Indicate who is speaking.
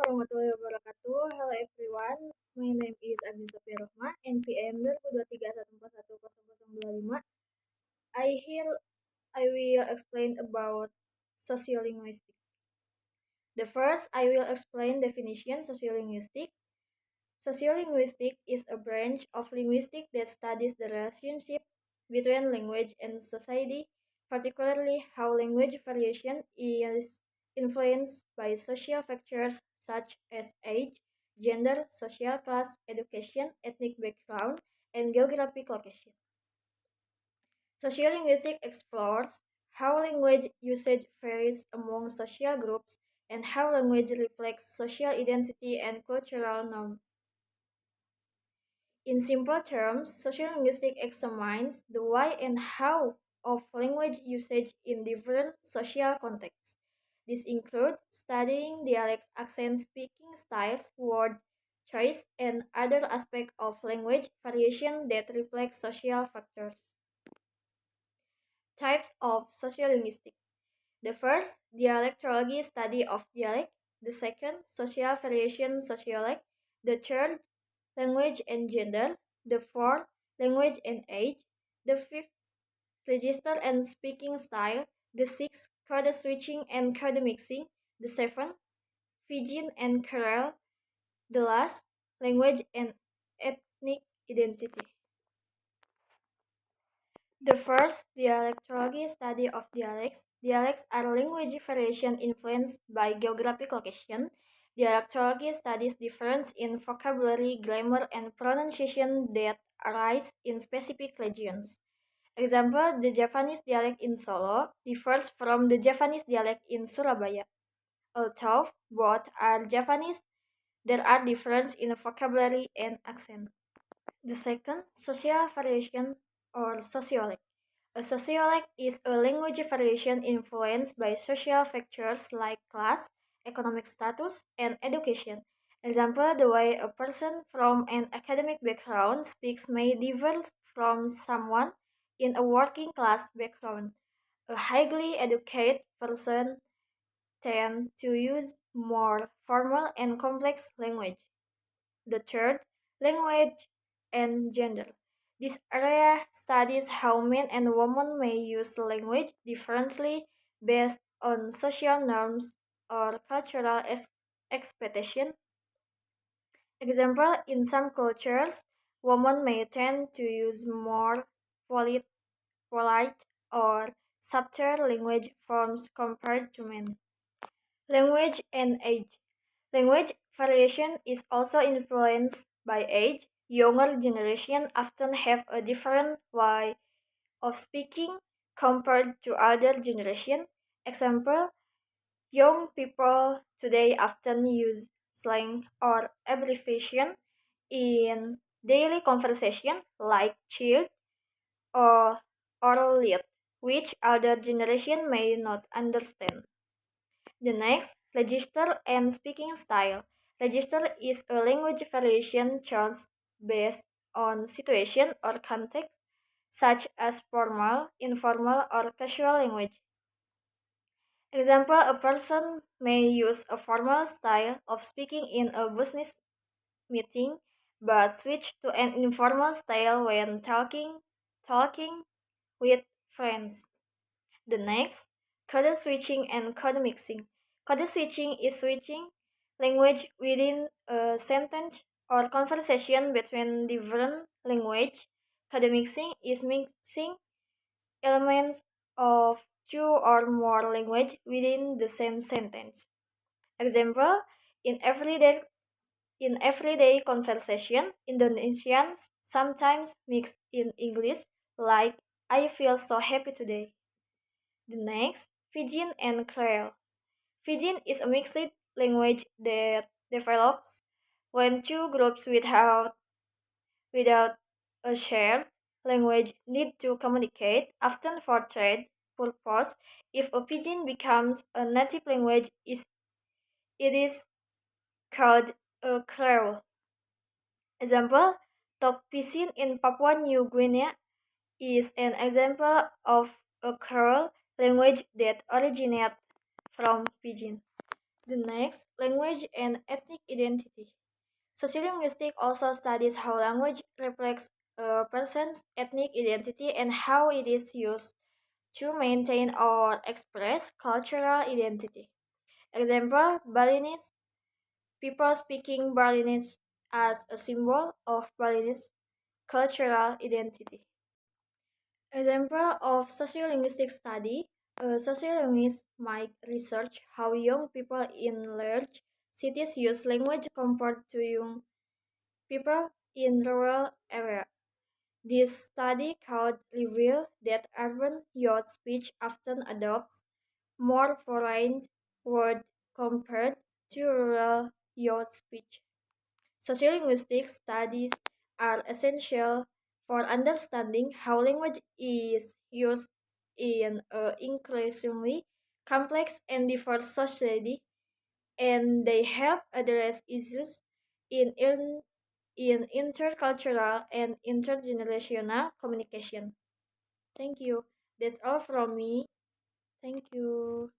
Speaker 1: warahmatullahi wabarakatuh. Hello everyone. My name is Agni Sophia Rohma, NPM 202314100025. I will explain about sociolinguistics. The first, I will explain definition sociolinguistics. Sociolinguistics is a branch of linguistics that studies the relationship between language and society, particularly how language variation is influenced by social factors such as age, gender, social class, education, ethnic background, and geographic location. Sociolinguistics explores how language usage varies among social groups and how language reflects social identity and cultural norms. In simple terms, sociolinguistics examines the why and how of language usage in different social contexts. This includes studying dialects, accent, speaking styles, word choice, and other aspects of language variation that reflect social factors. Types of sociolinguistics. The first, dialectology, study of dialect. The second, social variation sociology. The third, language and gender. The fourth, language and age. The fifth, register and speaking style. The sixth, code switching and code mixing. The seventh, Fijian and Creole. The last, language and ethnic identity. The first, dialectology, study of dialects. Dialects are language variation influenced by geographic location. Dialectology studies difference in vocabulary, grammar, and pronunciation that arise in specific regions. Example, the Javanese dialect in Solo differs from the Javanese dialect in Surabaya. Although both are Javanese, there are differences in vocabulary and accent. The second, social variation or sociology. A sociology is a language variation influenced by social factors like class, economic status, and education. Example, the way a person from an academic background speaks may differ from someone in a working class background. A highly educated person tends to use more formal and complex language. The third, language and gender. This area studies how men and women may use language differently based on social norms or cultural expectation. Example, in some cultures, women may tend to use more polite, polite or softer language forms compared to men. Language and age. Language variation is also influenced by age. Younger generation often have a different way of speaking compared to older generation. Example, young people today often use slang or abbreviation in daily conversation like chill or lit, which older generation may not understand. The next, register and speaking style. Register is a language variation choice based on situation or context, such as formal, informal, or casual language. Example, a person may use a formal style of speaking in a business meeting, but switch to an informal style when talking with friends. The next, code switching and code mixing. Code switching is switching language within a sentence or conversation between different language. Code mixing is mixing elements of two or more language within the same sentence. Example, in everyday in everyday conversation, Indonesians sometimes mix in English like I feel so happy today. The next, Fijian and Creole. Fijian is a mixed language that develops when two groups without a shared language need to communicate, often for trade purpose. If a Fijian becomes a native language, it is called a Creole. Example, Tok Pisin in Papua New Guinea is an example of a Creole language that originates from Pidgin. The next, language and ethnic identity. Sociolinguistics also studies how language reflects a person's ethnic identity and how it is used to maintain or express cultural identity. Example, Balinese people speaking Balinese as a symbol of Balinese cultural identity. Example of sociolinguistic study, a sociolinguist might research how young people in large cities use language compared to young people in rural areas. This study could reveal that urban youth speech often adopts more foreign words compared to rural youth speech. Sociolinguistic studies are essential for understanding how language is used in an increasingly complex and diverse society, and they help address issues in intercultural and intergenerational communication. Thank you. That's all from me. Thank you.